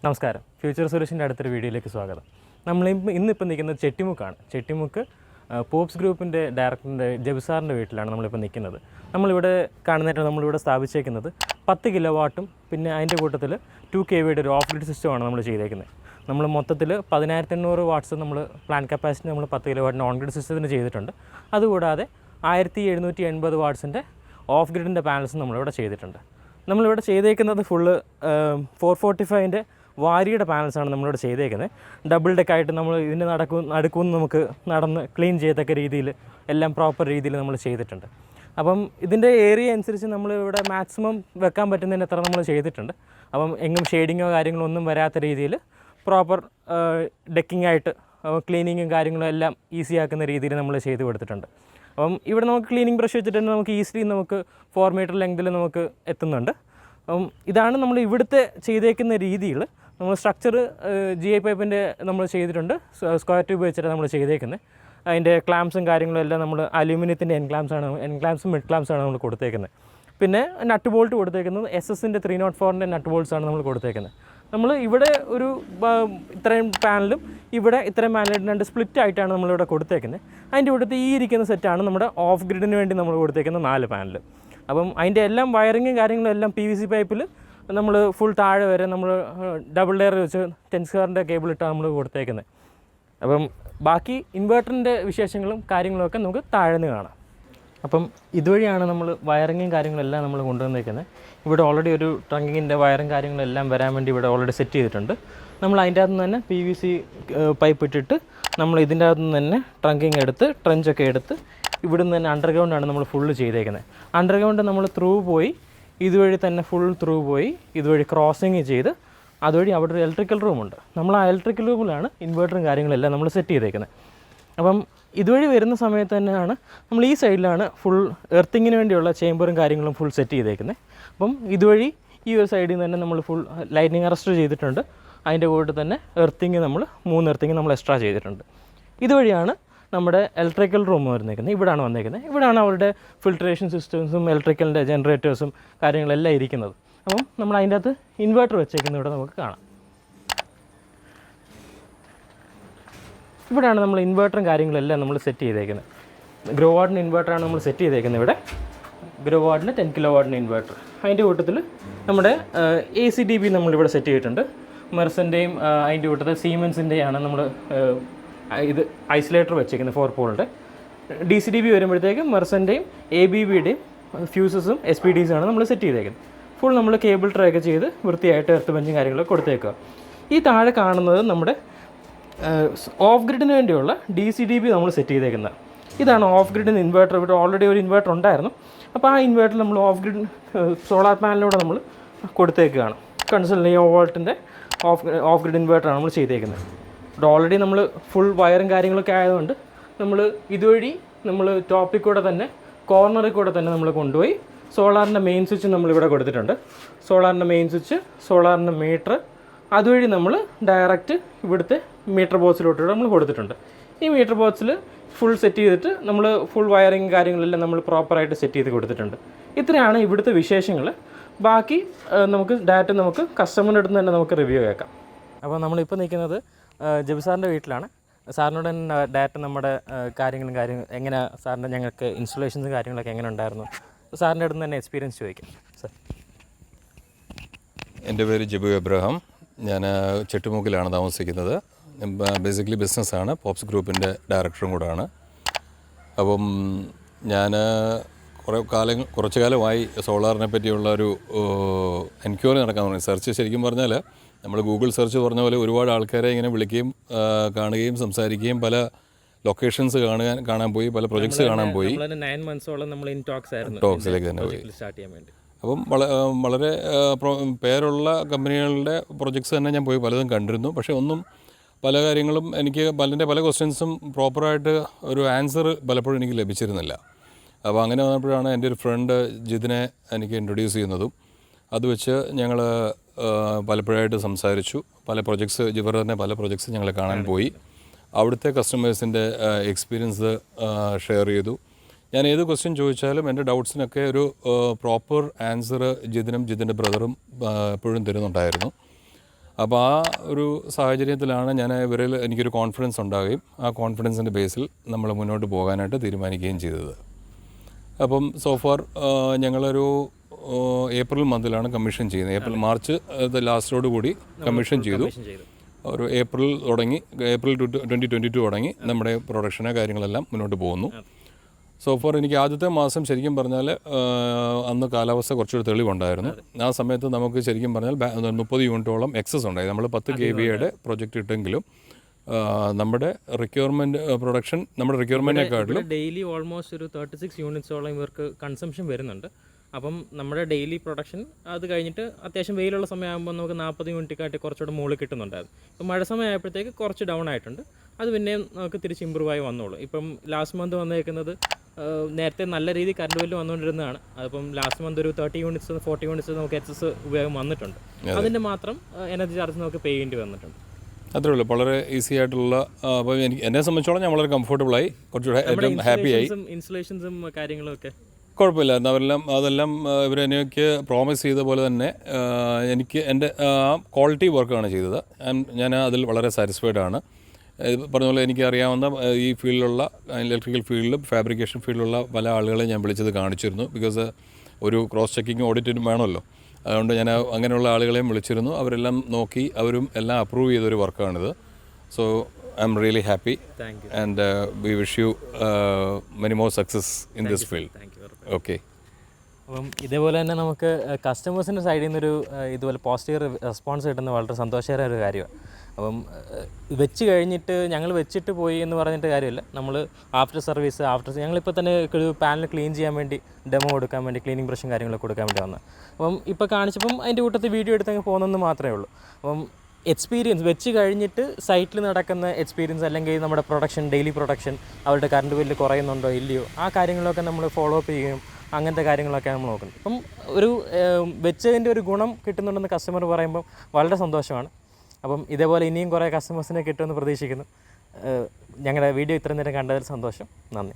നമസ്കാരം. ഫ്യൂച്ചർ സൊല്യൂഷൻ്റെ അടുത്തൊരു വീഡിയോയിലേക്ക് സ്വാഗതം. ഇന്നിപ്പോൾ നിൽക്കുന്നത് ചെട്ടിമുക്കാണ്. ചെട്ടിമുക്ക് പോപ്സ് ഗ്രൂപ്പിൻ്റെ ഡയറക്ടറിൻ്റെ ജബിസാറിൻ്റെ വീട്ടിലാണ് നമ്മളിപ്പോൾ നിൽക്കുന്നത്. നമ്മളിവിടെ കാണുന്നതായിട്ട് നമ്മളിവിടെ സ്ഥാപിച്ചേക്കുന്നത് 10 കിലോവാട്ടും പിന്നെ അതിൻ്റെ കൂട്ടത്തിൽ 2 kVയുടെ ഒരു ഓഫ് ഗ്രിഡ് സിസ്റ്റമാണ് നമ്മൾ ചെയ്തേക്കുന്നത്. നമ്മൾ മൊത്തത്തിൽ 10800 വാട്ട്സ് നമ്മൾ പ്ലാൻ കപ്പാസിറ്റി നമ്മൾ 10 കിലോവാട്ടിൻ്റെ ഓൺ ഗ്രിഡ് സിസ്റ്റത്തിന് ചെയ്തിട്ടുണ്ട്. അതുകൂടാതെ 1780 വാട്ട്സിൻ്റെ ഓഫ് ഗ്രിഡിൻ്റെ പാനൽസ് നമ്മളിവിടെ ചെയ്തിട്ടുണ്ട്. നമ്മളിവിടെ ചെയ്തേക്കുന്നത് ഫുള്ള് 445ൻ്റെ വാരിയുടെ പാനൽസാണ് നമ്മളിവിടെ ചെയ്തേക്കുന്നത്. ഡബിൾ ഡെക്കായിട്ട് നമ്മൾ ഇതിൻ്റെ നടുക്കുന്ന് നമുക്ക് നടന്ന് ക്ലീൻ ചെയ്യത്തക്ക രീതിയിൽ എല്ലാം പ്രോപ്പർ രീതിയിൽ നമ്മൾ ചെയ്തിട്ടുണ്ട്. അപ്പം ഇതിൻ്റെ ഏരിയ അനുസരിച്ച് നമ്മളിവിടെ മാക്സിമം വെക്കാൻ പറ്റുന്നതിന് എത്ര നമ്മൾ ചെയ്തിട്ടുണ്ട്. അപ്പം എങ്ങും ഷെയ്ഡിങ്ങോ കാര്യങ്ങളോ ഒന്നും വരാത്ത രീതിയിൽ പ്രോപ്പർ ഡെക്കിംഗ് ആയിട്ട് ക്ലീനിങ്ങും കാര്യങ്ങളും എല്ലാം ഈസി ആക്കുന്ന രീതിയിൽ നമ്മൾ ചെയ്ത് കൊടുത്തിട്ടുണ്ട്. അപ്പം ഇവിടെ നമുക്ക് ക്ലീനിങ് ബ്രഷ് വെച്ചിട്ട് തന്നെ നമുക്ക് ഈസിലി നമുക്ക് 4 മീറ്റർ ലെങ്തിൽ നമുക്ക് എത്തുന്നുണ്ട്. അപ്പം ഇതാണ് നമ്മൾ ഇവിടുത്തെ ചെയ്തേക്കുന്ന രീതിയിൽ. നമ്മൾ സ്ട്രക്ചർ GI പൈപ്പിൻ്റെ നമ്മൾ ചെയ്തിട്ടുണ്ട്. സ്ക്വയർ ട്യൂബ് വെച്ചിട്ട് നമ്മൾ ചെയ്തേക്കുന്നത്. അതിൻ്റെ ക്ലാംസും കാര്യങ്ങളും എല്ലാം നമ്മൾ അലൂമിനിയത്തിൻ്റെ എൻ ക്ലാംസും മിഡ് ക്ലാംസാണ് നമ്മൾ കൊടുത്തേക്കുന്നത്. പിന്നെ നട്ട് ബോൾട്ട് കൊടുത്തേക്കുന്നത് SS-ൻ്റെ 304ൻ്റെ നട്ട് ബോൾട്ട്സാണ് നമ്മൾ കൊടുത്തേക്കുന്നത്. നമ്മൾ ഇവിടെ ഒരു ഇത്രയും പാനലും ഇവിടെ ഇത്രയും പാനലും 2 സ്പ്ലിറ്റ് ആയിട്ടാണ് നമ്മളിവിടെ കൊടുത്തേക്കുന്നത്. അതിൻ്റെ കൂട്ടത്തിൽ ഈ ഇരിക്കുന്ന സെറ്റാണ് നമ്മുടെ ഓഫ് ഗ്രിഡിന് വേണ്ടി നമ്മൾ കൊടുത്തേക്കുന്ന 4 പാനൽ. അപ്പം അതിൻ്റെ എല്ലാം വയറിങ്ങും കാര്യങ്ങളും എല്ലാം PVC പൈപ്പിൽ നമ്മൾ ഫുൾ താഴെ വരെ നമ്മൾ ഡബിൾ ലെയർ വെച്ച് 10 സ്ക്വയറിൻ്റെ കേബിൾ ഇട്ടാണ് നമ്മൾ കൊടുത്തേക്കുന്നത്. അപ്പം ബാക്കി ഇൻവേർട്ടറിൻ്റെ വിശേഷങ്ങളും കാര്യങ്ങളുമൊക്കെ നമുക്ക് താഴെ നിന്ന് കാണാം. അപ്പം ഇതുവഴിയാണ് നമ്മൾ വയറിങ്ങും കാര്യങ്ങളെല്ലാം നമ്മൾ കൊണ്ടുവന്നേക്കുന്നത്. ഇവിടെ ഓൾറെഡി ഒരു ട്രങ്കിങ്ങിൻ്റെ വയറും കാര്യങ്ങളെല്ലാം വരാൻ വേണ്ടി ഇവിടെ ഓൾറെഡി സെറ്റ് ചെയ്തിട്ടുണ്ട്. നമ്മൾ അതിൻ്റെ അകത്ത് നിന്ന് തന്നെ PVC പൈപ്പ് ഇട്ടിട്ട് നമ്മൾ ഇതിൻ്റെ അകത്ത് നിന്ന് തന്നെ ട്രങ്കിങ് എടുത്ത് ട്രെഞ്ചൊക്കെ എടുത്ത് ഇവിടെ നിന്ന് തന്നെ അണ്ടർഗ്രൗണ്ടാണ് നമ്മൾ ഫുള്ള് ചെയ്തേക്കുന്നത്. അണ്ടർഗ്രൗണ്ട് നമ്മൾ ത്രൂ പോയി ഇതുവഴി തന്നെ ഫുൾ ത്രൂ പോയി ഇതുവഴി ക്രോസിങ് ചെയ്ത് അതുവഴി അവിടെ ഒരു ഇലക്ട്രിക്കൽ റൂമുണ്ട്. നമ്മൾ ആ ഇലക്ട്രിക്കൽ റൂമിലാണ് ഇൻവേർട്ടറും കാര്യങ്ങളെല്ലാം നമ്മൾ സെറ്റ് ചെയ്തേക്കുന്നത്. അപ്പം ഇതുവഴി വരുന്ന സമയത്ത് തന്നെയാണ് നമ്മൾ ഈ സൈഡിലാണ് ഫുൾ എർത്തിങ്ങിന് വേണ്ടിയുള്ള ചേമ്പറും കാര്യങ്ങളും ഫുൾ സെറ്റ് ചെയ്തേക്കുന്നത്. അപ്പം ഇതുവഴി ഈ ഒരു സൈഡിൽ നിന്ന് തന്നെ നമ്മൾ ഫുൾ ലൈറ്റിനിങ് അറസ്റ്റ് ചെയ്തിട്ടുണ്ട്. അതിൻ്റെ കൂടെ തന്നെ എർത്തിങ് നമ്മൾ 3 എർത്തിങ് നമ്മൾ എക്സ്ട്രാ ചെയ്തിട്ടുണ്ട്. ഇതുവഴിയാണ് നമ്മുടെ ഇലക്ട്രിക്കൽ റൂം വന്നേക്കുന്നത്. ഇവിടെയാണ് വന്നേക്കുന്നത്. ഇവിടെയാണ് അവരുടെ ഫിൽട്രേഷൻ സിസ്റ്റംസും ഇലക്ട്രിക്കലിൻ്റെ ജനറേറ്റേഴ്സും കാര്യങ്ങളെല്ലാം ഇരിക്കുന്നത്. അപ്പം നമ്മൾ അതിൻ്റെ അകത്ത് ഇൻവേർട്ടർ വെച്ചേക്കുന്നത് ഇവിടെ നമുക്ക് കാണാം. ഇവിടെയാണ് നമ്മൾ ഇൻവേർട്ടറും കാര്യങ്ങളെല്ലാം നമ്മൾ സെറ്റ് ചെയ്തേക്കുന്നത്. ഗ്രോ വാട്ടിന് ഇൻവേർട്ടറാണ് നമ്മൾ സെറ്റ് ചെയ്തേക്കുന്നത്. ഇവിടെ ഗ്രോ വാട്ടിന് 10 കിലോവാട്ടിന് ഇൻവേർട്ടർ. അതിൻ്റെ കൂട്ടത്തിൽ നമ്മുടെ ACDB നമ്മളിവിടെ സെറ്റ് ചെയ്തിട്ടുണ്ട്. മെർസൻ്റെയും അതിൻ്റെ കൂട്ടത്തിൽ സീമെൻസിൻ്റെയാണ് നമ്മൾ ഇത് ഐസൊലേറ്റർ വെച്ചേക്കുന്നത് 4 പോളിൻ്റെ. DCDB വരുമ്പോഴത്തേക്കും മെർസൻ്റെയും ABBയുടെയും ഫ്യൂസസും SPDസാണ് നമ്മൾ സെറ്റ് ചെയ്തേക്കുന്നത്. ഫുൾ നമ്മൾ കേബിൾ ട്രേ ഒക്കെ ചെയ്ത് വൃത്തിയായിട്ട് എർത്ത് ബെഞ്ചും കാര്യങ്ങളൊക്കെ കൊടുത്തേക്കുക. ഈ താഴെ കാണുന്നത് നമ്മുടെ ഓഫ് ഗ്രിഡിന് വേണ്ടിയുള്ള DCDB നമ്മൾ സെറ്റ് ചെയ്തേക്കുന്നത്. ഇതാണ് ഓഫ് ഗ്രിഡിന് ഇൻവേർട്ടർ. ഇവിടെ ഓൾറെഡി ഒരു ഇൻവേർട്ടർ ഉണ്ടായിരുന്നു. അപ്പോൾ ആ ഇൻവേർട്ടർ നമ്മൾ ഓഫ് ഗ്രിഡ് സോളാർ പാനലിലൂടെ നമ്മൾ കൊടുത്തേക്കുകയാണ്. കൺസൾട്ട് നിയോ വോൾട്ടിൻ്റെ ഓഫ് ഗ്രിഡ് ഇൻവേർട്ടറാണ് നമ്മൾ ചെയ്തേക്കുന്നത്. ഇവിടെ ഓൾറെഡി നമ്മൾ ഫുൾ വയറും കാര്യങ്ങളൊക്കെ ആയതുകൊണ്ട് നമ്മൾ ഇതുവഴി നമ്മൾ ടോപ്പിൽ കൂടെ തന്നെ കോർണറിൽ കൂടെ തന്നെ നമ്മൾ കൊണ്ടുപോയി സോളാറിൻ്റെ മെയിൻ സ്വിച്ച് നമ്മളിവിടെ കൊടുത്തിട്ടുണ്ട്. സോളാറിൻ്റെ മെയിൻ സ്വിച്ച്, സോളാറിൻ്റെ മീറ്റർ, അതുവഴി നമ്മൾ ഡയറക്റ്റ് ഇവിടുത്തെ മീറ്റർ ബോക്സിലോട്ട് നമ്മൾ കൊടുത്തിട്ടുണ്ട്. ഈ മീറ്റർ ബോക്സിൽ ഫുൾ സെറ്റ് ചെയ്തിട്ട് നമ്മൾ ഫുൾ വയറിങ് കാര്യങ്ങളെല്ലാം നമ്മൾ പ്രോപ്പറായിട്ട് സെറ്റ് ചെയ്ത് കൊടുത്തിട്ടുണ്ട്. ഇത്രയാണ് ഇവിടുത്തെ വിശേഷങ്ങൾ. ബാക്കി നമുക്ക് ഡയറക്റ്റ് നമുക്ക് കസ്റ്റമറിൻ്റെ അടുത്ത് തന്നെ നമുക്ക് റിവ്യൂ കേൾക്കാം. അപ്പോൾ നമ്മളിപ്പോൾ നിൽക്കുന്നത് ജബിസാറിൻ്റെ വീട്ടിലാണ്. സാറിനോട് തന്നെ ഡയറക്റ്റ് നമ്മുടെ കാര്യങ്ങളും എങ്ങനെ സാറിൻ്റെ ഞങ്ങൾക്ക് ഇൻസ്റ്റലേഷൻസും കാര്യങ്ങളൊക്കെ എങ്ങനെ ഉണ്ടായിരുന്നു സാറിൻ്റെ അടുത്ത് തന്നെ എക്സ്പീരിയൻസ് ചോദിക്കാം സാർ. എൻ്റെ പേര് ജബു എബ്രഹാം. ഞാൻ ചെട്ടുമുക്കിലാണ് താമസിക്കുന്നത്. ബേസിക്കലി ബിസിനസ്സാണ്. പോപ്സ് ഗ്രൂപ്പിൻ്റെ ഡയറക്ടറും കൂടാണ്. അപ്പം ഞാൻ കുറച്ച് കാലമായി സോളാറിനെ പറ്റിയുള്ള ഒരു എൻക്വയറി നടക്കാൻ തുടങ്ങി. സെർച്ച് ശരിക്കും പറഞ്ഞാൽ നമ്മൾ ഗൂഗിൾ സെർച്ച് പറഞ്ഞ പോലെ ഒരുപാട് ആൾക്കാരെ ഇങ്ങനെ വിളിക്കുകയും കാണുകയും സംസാരിക്കുകയും പല ലൊക്കേഷൻസ് കാണാൻ പോയി, പല പ്രൊജക്ട്സ് കാണാൻ പോയി. 9 months നമ്മൾ ഇൻ ടോക്സിലേക്ക് തന്നെ പോയി. അപ്പം വളരെ പേരുള്ള കമ്പനികളുടെ പ്രൊജക്ട്സ് തന്നെ ഞാൻ പോയി പലതും കണ്ടിരുന്നു. പക്ഷേ പല കാര്യങ്ങളും എനിക്ക് പല ക്വസ്റ്റ്യൻസും പ്രോപ്പറായിട്ട് ഒരു ആൻസർ പലപ്പോഴും എനിക്ക് ലഭിച്ചിരുന്നില്ല. അപ്പോൾ അങ്ങനെ വന്നപ്പോഴാണ് എൻ്റെ ഒരു ഫ്രണ്ട് ജിതിനെ എനിക്ക് ഇൻട്രൊഡ്യൂസ് ചെയ്യുന്നതും. അത് വെച്ച് ഞങ്ങൾ പലപ്പോഴായിട്ട് സംസാരിച്ചു. പല പ്രൊജക്ട്സ് ഞങ്ങൾ കാണാൻ പോയി. അവിടുത്തെ കസ്റ്റമേഴ്സിൻ്റെ എക്സ്പീരിയൻസ് ഷെയർ ചെയ്തു. ഞാൻ ഏത് ക്വസ്റ്റ്യൻ ചോദിച്ചാലും എൻ്റെ ഡൗട്ട്സിനൊക്കെ ഒരു പ്രോപ്പർ ആൻസർ ജിതിനും ജിതിൻ്റെ ബ്രദറും എപ്പോഴും തരുന്നുണ്ടായിരുന്നു. അപ്പോൾ ആ ഒരു സാഹചര്യത്തിലാണ് ഞാൻ ഇവരിൽ എനിക്കൊരു കോൺഫിഡൻസ് ഉണ്ടാവുകയും ആ കോൺഫിഡൻസിൻ്റെ ബേസിൽ നമ്മൾ മുന്നോട്ട് പോകാനായിട്ട് തീരുമാനിക്കുകയും ചെയ്തത്. അപ്പം സോഫാർ ഞങ്ങളൊരു ഏപ്രിൽ മന്തിലാണ് കമ്മീഷൻ ചെയ്യുന്നത്. മാർച്ച് ലാസ്റ്റോട് കൂടി കമ്മീഷൻ ചെയ്തു. ഒരു ഏപ്രിൽ 2022 തുടങ്ങി നമ്മുടെ പ്രൊഡക്ഷന് കാര്യങ്ങളെല്ലാം മുന്നോട്ട് പോകുന്നു. സോഫാർ എനിക്ക് ആദ്യത്തെ മാസം ശരിക്കും പറഞ്ഞാൽ അന്ന് കാലാവസ്ഥ കുറച്ചൊരു തെളിവുണ്ടായിരുന്നു. ആ സമയത്ത് നമുക്ക് ശരിക്കും പറഞ്ഞാൽ 30 യൂണിറ്റോളം എക്സസ് ഉണ്ടായി. നമ്മൾ 10 kVയുടെ പ്രൊജക്റ്റ് ഇട്ടെങ്കിലും നമ്മുടെ പ്രൊഡക്ഷൻ നമ്മുടെ റിക്വയർമെൻറ്റിനെക്കാട്ടിലും ഡെയിലി ഓൾമോസ്റ്റ് ഒരു 36 യൂണിറ്റ്സോളം ഇവർക്ക് കൺസംഷൻ വരുന്നുണ്ട്. അപ്പം നമ്മുടെ ഡെയിലി പ്രൊഡക്ഷൻ അത് കഴിഞ്ഞിട്ട് അത്യാവശ്യം വെയിലുള്ള സമയമാകുമ്പോൾ നമുക്ക് 40 യൂണിറ്റിക്കാട്ടി കുറച്ചുകൂടെ മുകളിൽ കിട്ടുന്നുണ്ടായിരുന്നു. ഇപ്പം മഴ സമയമായപ്പോഴത്തേക്ക് കുറച്ച് ഡൗൺ ആയിട്ടുണ്ട്. അത് പിന്നെയും നമുക്ക് തിരിച്ച് ഇമ്പ്രൂവ് ആയി വന്നോളൂ. ഇപ്പം ലാസ്റ്റ് മന്ത് വന്നേക്കുന്നത് നേരത്തെ നല്ല രീതിയിൽ കറണ്ട് ബില്ല് വന്നുകൊണ്ടിരുന്നതാണ്. അതിപ്പം ലാസ്റ്റ് മന്ത് ഒരു 30 യൂണിറ്റ്സ് 40 യൂണിറ്റ്സ് നമുക്ക് എക്സസ് ഉപയോഗം വന്നിട്ടുണ്ട്. അതിൻ്റെ മാത്രം എനർജി ചാർജ് നമുക്ക് പേ ചെയ്യേണ്ടി വന്നിട്ടുണ്ട്. അത്രേ ഉള്ളൂ. വളരെ ഈസി ആയിട്ടുള്ള, അപ്പോൾ എന്നെ സംബന്ധിച്ചോളം ഞാൻ വളരെ കംഫർട്ടബിളായി, കുറച്ചുകൂടെ ഏറ്റവും ഹാപ്പിയായി. ഇൻസ്റ്റലേഷൻസും കാര്യങ്ങളും ഒക്കെ കുഴപ്പമില്ലായിരുന്നു. അതെല്ലാം ഇവരെനിക്ക് പ്രോമിസ് ചെയ്ത പോലെ തന്നെ എനിക്ക് എൻ്റെ ക്വാളിറ്റി വർക്കാണ് ചെയ്തത്. ഞാൻ അതിൽ വളരെ സാറ്റിസ്ഫൈഡ് ആണ്. പറഞ്ഞ പോലെ എനിക്കറിയാവുന്ന ഈ ഫീൽഡിലുള്ള ഇലക്ട്രിക്കൽ ഫീൽഡിലും ഫാബ്രിക്കേഷൻ ഫീൽഡിലുള്ള പല ആളുകളെ ഞാൻ വിളിച്ചത് കാണിച്ചിരുന്നു. ബിക്കോസ് ഒരു ക്രോസ് ചെക്കിങ്ങും ഓഡിറ്റിനും വേണമല്ലോ. അതുകൊണ്ട് ഞാൻ അങ്ങനെയുള്ള ആളുകളെയും വിളിച്ചിരുന്നു. അവരെല്ലാം നോക്കി അവരും എല്ലാം അപ്രൂവ് ചെയ്തൊരു വർക്കാണിത്. So I'm really happy and we wish you many more success in this field. Okay. അപ്പം ഇതേപോലെ തന്നെ നമുക്ക് കസ്റ്റമേഴ്സിൻ്റെ സൈഡിൽ നിന്നൊരു ഇതുപോലെ പോസിറ്റീവ് റെസ്പോൺസ് കിട്ടുന്ന വളരെ സന്തോഷകരമായ ഒരു കാര്യമാണ്. അപ്പം വെച്ച് കഴിഞ്ഞിട്ട് ഞങ്ങൾ വെച്ചിട്ട് പോയി എന്ന് പറഞ്ഞിട്ട് കാര്യമില്ല. നമ്മൾ ആഫ്റ്റർ സർവീസ് ഞങ്ങളിപ്പോൾ തന്നെ ഒരു പാനൽ ക്ലീൻ ചെയ്യാൻ വേണ്ടി ഡെമോ കൊടുക്കാൻ വേണ്ടി ക്ലീനിങ് ബ്രഷും കാര്യങ്ങളൊക്കെ കൊടുക്കാൻ വേണ്ടി വന്നത്. അപ്പം ഇപ്പോൾ കാണിച്ചപ്പം അതിൻ്റെ കൂട്ടത്തിൽ വീഡിയോ എടുത്തങ്ങ് പോകുന്നതെന്ന് മാത്രമേ ഉള്ളൂ. അപ്പം എക്സ്പീരിയൻസ് വെച്ച് കഴിഞ്ഞിട്ട് സൈറ്റിൽ നടക്കുന്ന എക്സ്പീരിയൻസ് അല്ലെങ്കിൽ നമ്മുടെ പ്രൊഡക്ഷൻ ഡെയിലി പ്രൊഡക്ഷൻ അവരുടെ കറണ്ട് ബില്ല് കുറയുന്നുണ്ടോ ഇല്ലയോ ആ കാര്യങ്ങളൊക്കെ നമ്മൾ ഫോളോ അപ്പ് ചെയ്യും. അങ്ങനത്തെ കാര്യങ്ങളൊക്കെ നമ്മൾ നോക്കുന്നത്. ഇപ്പം ഒരു വെച്ചതിൻ്റെ ഒരു ഗുണം കിട്ടുന്നുണ്ടെന്ന് കസ്റ്റമർ പറയുമ്പം വളരെ സന്തോഷമാണ്. അപ്പം ഇതേപോലെ ഇനിയും കുറേ കസ്റ്റമേഴ്സിനെ കിട്ടുമെന്ന് പ്രതീക്ഷിക്കുന്നു. ഞങ്ങളുടെ വീഡിയോ ഇത്രയും നേരം കണ്ടതിൽ സന്തോഷം. നന്ദി.